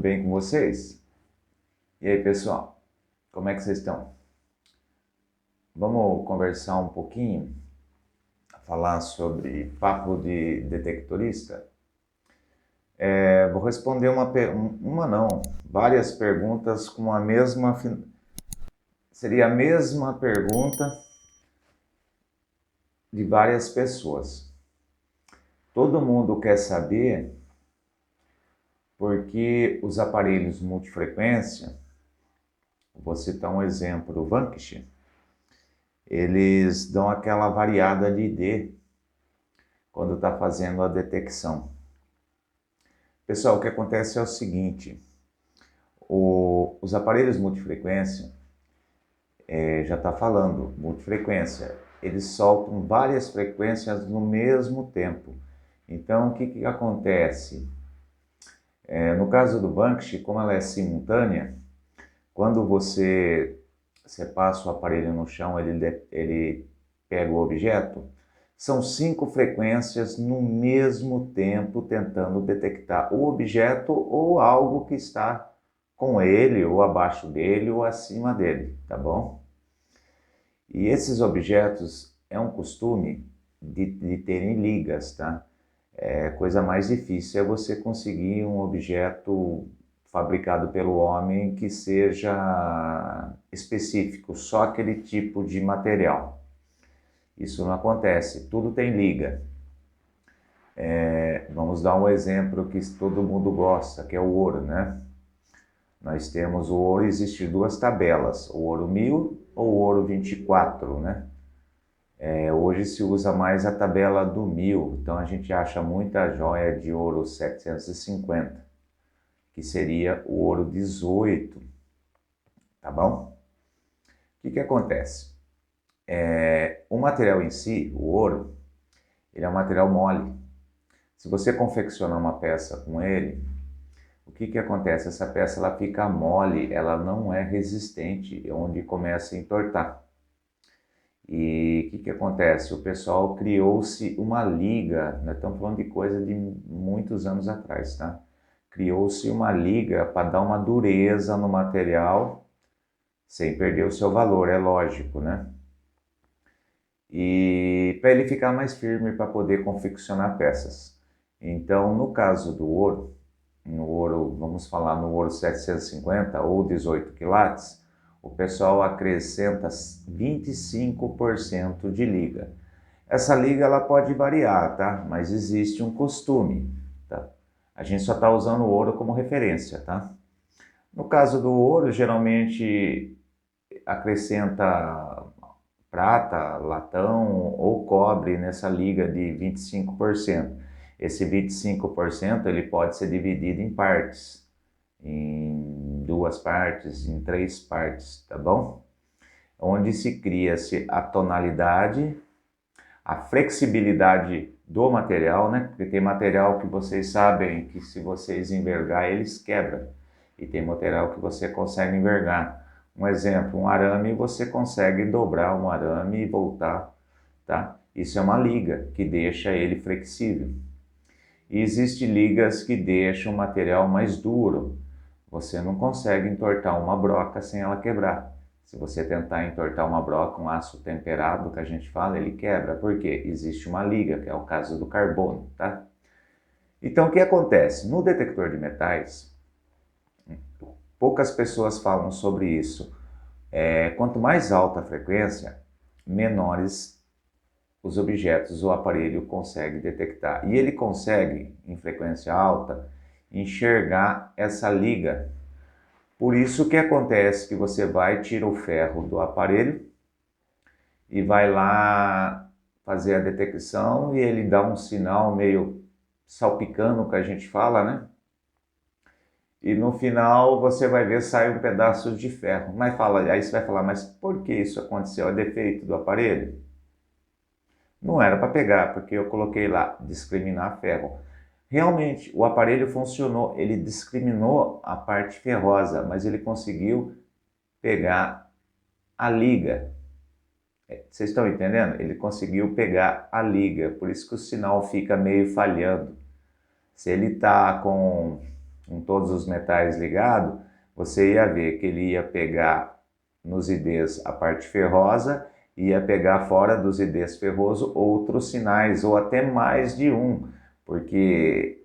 bem com vocês? E aí, pessoal, como é que vocês estão? Vamos conversar um pouquinho, falar sobre papo de detectorista? Vou responder várias perguntas com a mesma... Seria a mesma pergunta de várias pessoas. Todo mundo quer saber por que os aparelhos multifrequência, vou citar um exemplo do Vanquish, eles dão aquela variada de D quando está fazendo a detecção. Pessoal, o que acontece é o seguinte, os aparelhos multifrequência, já está falando, multifrequência, eles soltam várias frequências no mesmo tempo. Então, o que acontece? No caso do Vanquish, como ela é simultânea, quando você passa o aparelho no chão, ele pega o objeto, são 5 frequências no mesmo tempo tentando detectar o objeto ou algo que está com ele, ou abaixo dele, ou acima dele, tá bom? E esses objetos é um costume de terem ligas, tá? Coisa mais difícil é você conseguir um objeto fabricado pelo homem que seja específico, só aquele tipo de material. Isso não acontece, tudo tem liga. Vamos dar um exemplo que todo mundo gosta, que é o ouro, né? Nós temos o ouro, existem 2 tabelas, o ouro 1000 ou o ouro 24, né? Hoje se usa mais a tabela do 1000, então a gente acha muita joia de ouro 750, que seria o ouro 18, tá bom? O que acontece? O material em si, o ouro, ele é um material mole. Se você confeccionar uma peça com ele, o que acontece? Essa peça ela fica mole, ela não é resistente, é onde começa a entortar. E o que acontece? O pessoal criou-se uma liga, nós estamos falando de coisa de muitos anos atrás, tá? Criou-se uma liga para dar uma dureza no material, sem perder o seu valor, é lógico, né? E para ele ficar mais firme para poder confeccionar peças. Então, no caso do ouro, vamos falar no ouro 750 ou 18 quilates, o pessoal acrescenta 25% de liga. Essa liga ela pode variar, tá? Mas existe um costume, tá? A gente só está usando o ouro como referência, tá? No caso do ouro, geralmente acrescenta prata, latão ou cobre nessa liga de 25%. Esse 25% ele pode ser dividido em partes, em 2 partes, em 3 partes, tá bom? Onde se cria-se a tonalidade, a flexibilidade do material, né? Porque tem material que vocês sabem que se vocês envergar, eles quebram. E tem material que você consegue envergar. Um exemplo, um arame, você consegue dobrar um arame e voltar, tá? Isso é uma liga que deixa ele flexível. E existem ligas que deixam o material mais duro. Você não consegue entortar uma broca sem ela quebrar. Se você tentar entortar uma broca, um aço temperado que a gente fala, ele quebra. Por quê? Existe uma liga, que é o caso do carbono, tá? Então, o que acontece? No detector de metais, poucas pessoas falam sobre isso. Quanto mais alta a frequência, menores os objetos o aparelho consegue detectar. E ele consegue, em frequência alta, enxergar essa liga. Por isso que acontece que você vai, tira o ferro do aparelho e vai lá fazer a detecção e ele dá um sinal meio salpicando, que a gente fala, né? E no final você vai ver sai um pedaço de ferro. Aí você vai falar, mas por que isso aconteceu? É defeito do aparelho? Não era para pegar, porque eu coloquei lá, discriminar ferro. Realmente, o aparelho funcionou, ele discriminou a parte ferrosa, mas ele conseguiu pegar a liga. Vocês estão entendendo? Ele conseguiu pegar a liga, por isso que o sinal fica meio falhando. Se ele está com com todos os metais ligados, você ia ver que ele ia pegar nos IDs a parte ferrosa e ia pegar fora dos IDs ferroso outros sinais, ou até mais de um, porque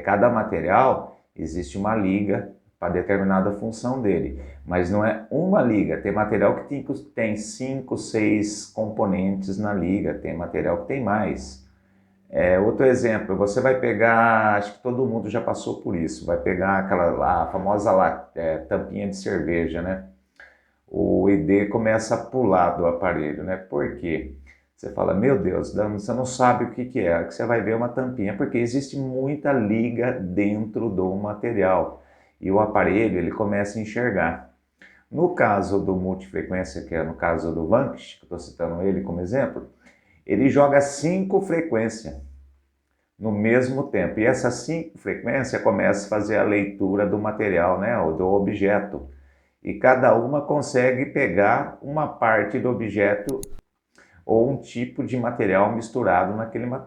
cada material existe uma liga para determinada função dele, mas não é uma liga. Tem material que tem 5, 6 componentes na liga, tem material que tem mais. Outro exemplo, você vai pegar, acho que todo mundo já passou por isso, vai pegar aquela lá, a famosa lá, tampinha de cerveja, né? O ID começa a pular do aparelho, né? Por quê? Você fala, meu Deus, você não sabe o que que é, que você vai ver uma tampinha, porque existe muita liga dentro do material e o aparelho ele começa a enxergar. No caso do multifrequência, que é no caso do Vanquish, que eu estou citando ele como exemplo, ele joga 5 frequências no mesmo tempo. E essas 5 frequências começam a fazer a leitura do material, né, ou do objeto. E cada uma consegue pegar uma parte do objeto ou um tipo de material misturado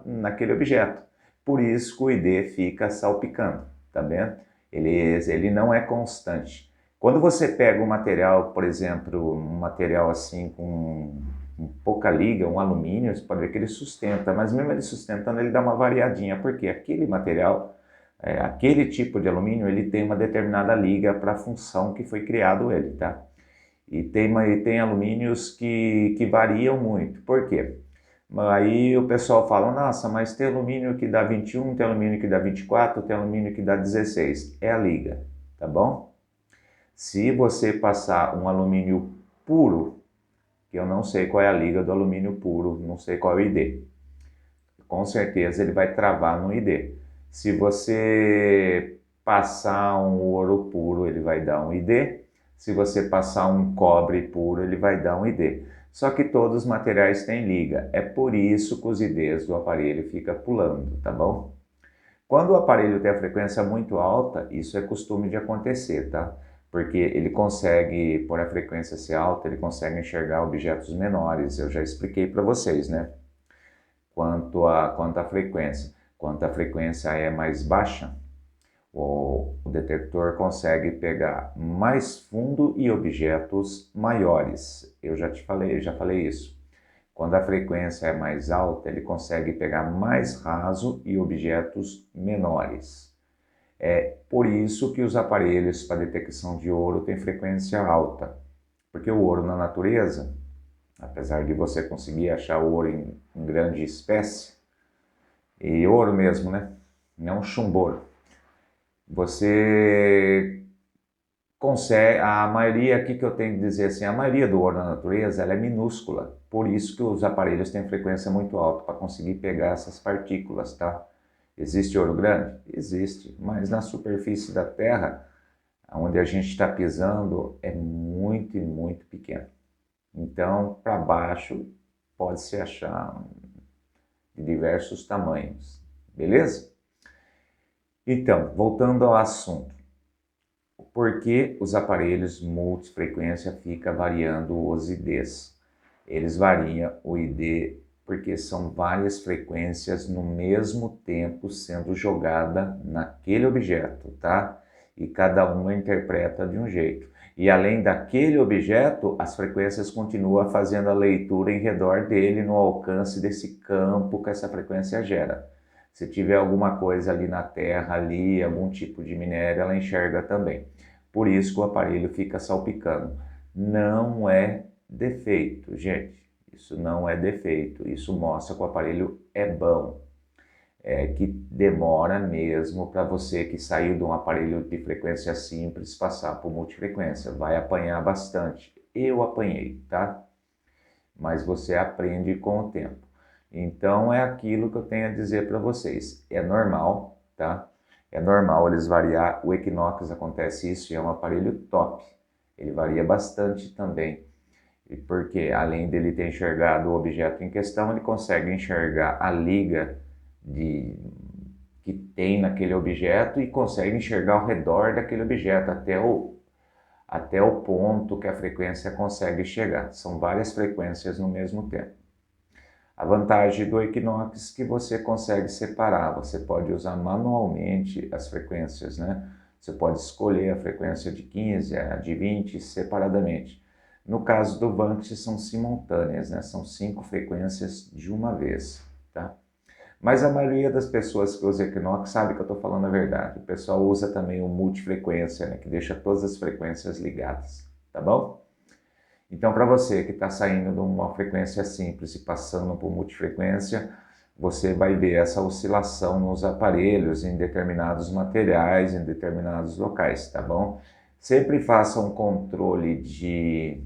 naquele objeto. Por isso que o ID fica salpicando, tá vendo? Ele não é constante. Quando você pega um material, por exemplo, um material assim com pouca liga, um alumínio, você pode ver que ele sustenta, mas mesmo ele sustentando, ele dá uma variadinha, porque aquele material, aquele tipo de alumínio, ele tem uma determinada liga para a função que foi criado ele, tá? E tem alumínios que variam muito. Por quê? Aí o pessoal fala, nossa, mas tem alumínio que dá 21, tem alumínio que dá 24, tem alumínio que dá 16. É a liga, tá bom? Se você passar um alumínio puro, que eu não sei qual é a liga do alumínio puro, não sei qual é o ID, com certeza ele vai travar no ID. Se você passar um ouro puro, ele vai dar um ID. Se você passar um cobre puro, ele vai dar um ID. Só que todos os materiais têm liga. É por isso que os IDs do aparelho ficam pulando, tá bom? Quando o aparelho tem a frequência muito alta, isso é costume de acontecer, tá? Porque ele consegue, por a frequência ser alta, ele consegue enxergar objetos menores. Eu já expliquei para vocês, né? Quanto à frequência. Quanto a frequência é mais baixa, o detector consegue pegar mais fundo e objetos maiores. Eu já falei isso. Quando a frequência é mais alta, ele consegue pegar mais raso e objetos menores. É por isso que os aparelhos para detecção de ouro têm frequência alta, porque o ouro na natureza, apesar de você conseguir achar ouro em grande espécie, e ouro mesmo, né? Não chumbo. Você consegue, a maioria aqui que eu tenho que dizer assim, a maioria do ouro na natureza ela é minúscula, por isso que os aparelhos têm frequência muito alta para conseguir pegar essas partículas, tá? Existe ouro grande? Existe, mas na superfície da Terra, onde a gente está pisando, é muito e muito pequeno. Então, para baixo, pode-se achar de diversos tamanhos, beleza? Então, voltando ao assunto. Por que os aparelhos multifrequência ficam variando os IDs? Eles variam o ID porque são várias frequências no mesmo tempo sendo jogada naquele objeto, tá? E cada uma interpreta de um jeito. E além daquele objeto, as frequências continuam fazendo a leitura em redor dele no alcance desse campo que essa frequência gera. Se tiver alguma coisa ali na Terra, ali, algum tipo de minério, ela enxerga também. Por isso que o aparelho fica salpicando. Não é defeito, gente. Isso não é defeito. Isso mostra que o aparelho é bom. É que demora mesmo para você que saiu de um aparelho de frequência simples passar por multifrequência. Vai apanhar bastante. Eu apanhei, tá? Mas você aprende com o tempo. Então é aquilo que eu tenho a dizer para vocês. É normal, tá? É normal eles variar. O Equinox acontece isso e é um aparelho top. Ele varia bastante também. Porque além dele ter enxergado o objeto em questão, ele consegue enxergar a liga que tem naquele objeto e consegue enxergar ao redor daquele objeto até o ponto que a frequência consegue chegar. São várias frequências no mesmo tempo. A vantagem do Equinox é que você consegue separar, você pode usar manualmente as frequências, né? Você pode escolher a frequência de 15, a de 20 separadamente. No caso do Vanct são simultâneas, né? São 5 frequências de uma vez, tá? Mas a maioria das pessoas que usa Equinox sabe que eu estou falando a verdade. O pessoal usa também o multifrequência, né? Que deixa todas as frequências ligadas, tá bom? Então, para você que está saindo de uma frequência simples e passando por multifrequência, você vai ver essa oscilação nos aparelhos, em determinados materiais, em determinados locais, tá bom? Sempre faça um controle de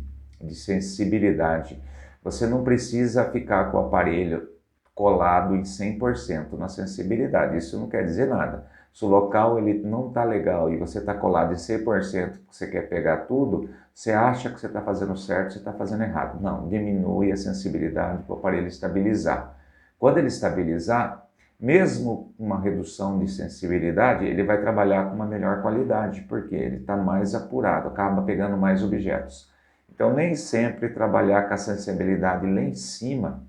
sensibilidade. Você não precisa ficar com o aparelho colado em 100% na sensibilidade, isso não quer dizer nada. Se o local ele não está legal e você está colado em 100%, você quer pegar tudo, você acha que você está fazendo certo, você está fazendo errado. Não, diminui a sensibilidade para o aparelho estabilizar. Quando ele estabilizar, mesmo uma redução de sensibilidade, ele vai trabalhar com uma melhor qualidade, porque ele está mais apurado, acaba pegando mais objetos. Então, nem sempre trabalhar com a sensibilidade lá em cima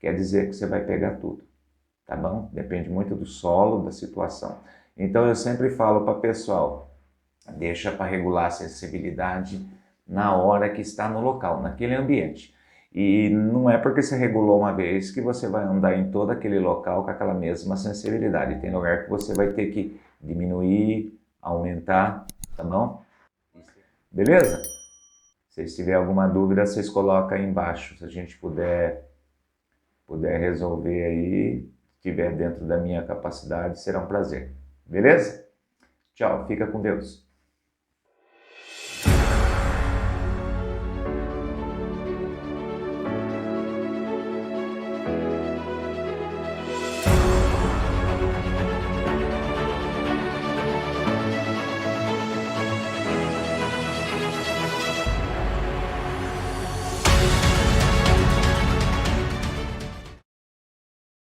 quer dizer que você vai pegar tudo, tá bom? Depende muito do solo, da situação. Então, eu sempre falo para o pessoal, deixa para regular a sensibilidade na hora que está no local, naquele ambiente. E não é porque você regulou uma vez que você vai andar em todo aquele local com aquela mesma sensibilidade. Tem lugar que você vai ter que diminuir, aumentar, tá bom? Beleza? Se tiver alguma dúvida, vocês colocam aí embaixo. Se a gente puder resolver aí, estiver dentro da minha capacidade, será um prazer. Beleza? Tchau, fica com Deus.